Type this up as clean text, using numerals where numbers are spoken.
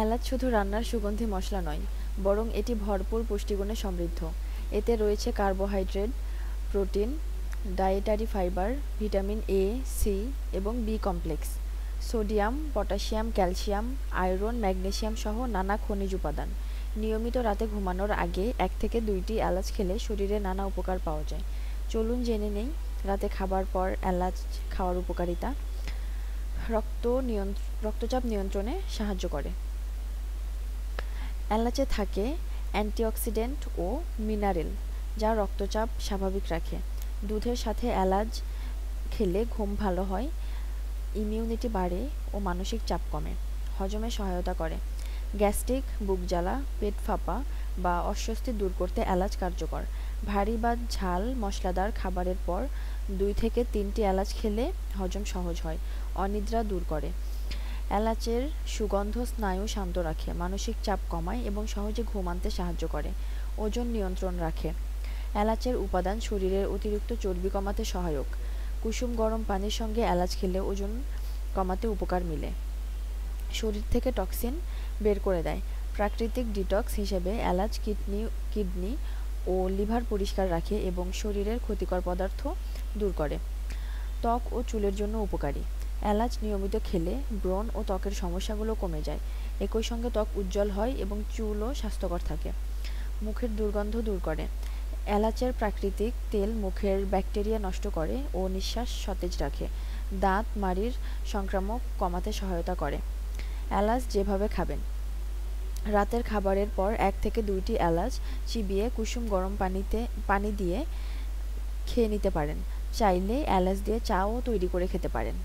এলাচ শুধু রান্নার সুগন্ধি মশলা নয়, বরং এটি ভরপুর পুষ্টিগুণে সমৃদ্ধ। এতে রয়েছে carbohydrate, protein, dietary fibre, vitamin A, C এবং B complex, sodium, potassium, calcium, iron, magnesium সহ নানা খনিজ উপাদান। নিয়মিত রাতে ঘুমানোর আগে 1 থেকে 2টি এলাচ খেলে শরীরে নানা উপকার পাওয়া যায়। চলুন জেনে নেই রাতে খাবার পর এলাচ খাওয়ার উপকারিতা। রক্তচাপ নিয়ন্ত্রণে সাহায্য করে। এলাচে থাকে অ্যান্টিঅক্সিডেন্ট ও মিনারেল, যা রক্তচাপ স্বাভাবিক রাখে। দুধের সাথে এলাচ খেলে ঘুম ভালো হয়, ইমিউনিটি বাড়ে ও মানসিক চাপ কমে। হজমে সহায়তা করে। গ্যাস্ট্রিক, বুক জ্বালা, পেট ফাঁপা বা অস্বস্তি দূর করতে এলাচ কার্যকর। ভারী বা ঝাল মশলাদার খাবারের পর 2 থেকে 3টি এলাচ খেলে হজম সহজ হয়। অনিদ্রা দূর করে। এলাচের সুগন্ধ স্নায়ু শান্ত রাখে, মানসিক চাপ কমায় এবং সহজে ঘুম আনতে সাহায্য করে। ওজন নিয়ন্ত্রণ রাখে। এলাচের উপাদান শরীরের অতিরিক্ত চর্বি কমাতে সহায়ক। কুসুম গরম পানির সঙ্গে এলাচ খেলে ওজন কমাতে উপকার মিলে। শরীর থেকে টক্সিন বের করে দেয়। প্রাকৃতিক ডিটক্স হিসেবে এলাচ কিডনি ও লিভার পরিষ্কার রাখে এবং শরীরের ক্ষতিকর পদার্থ দূর করে। ত্বক ও চুলের জন্য উপকারী। এলাচ নিয়মিত খেলে ব্রণ ও ত্বকের সমস্যাগুলো কমে যায়। একই সঙ্গে ত্বক উজ্জ্বল হয় এবং চুলও স্বাস্থ্যকর থাকে। মুখের দুর্গন্ধ দূর করে। এলাচের প্রাকৃতিক তেল মুখের ব্যাকটেরিয়া নষ্ট করে ও নিঃশ্বাস সতেজ রাখে। দাঁত মাড়ির সংক্রামক কমাতে সহায়তা করে। এলাচ যেভাবে খাবেন: রাতের খাবারের পর 1 থেকে 2টি এলাচ চিবিয়ে কুসুম গরম পানি দিয়ে খেয়ে নিতে পারেন। চাইলে এলাচ দিয়ে চাও তৈরি করে খেতে পারেন।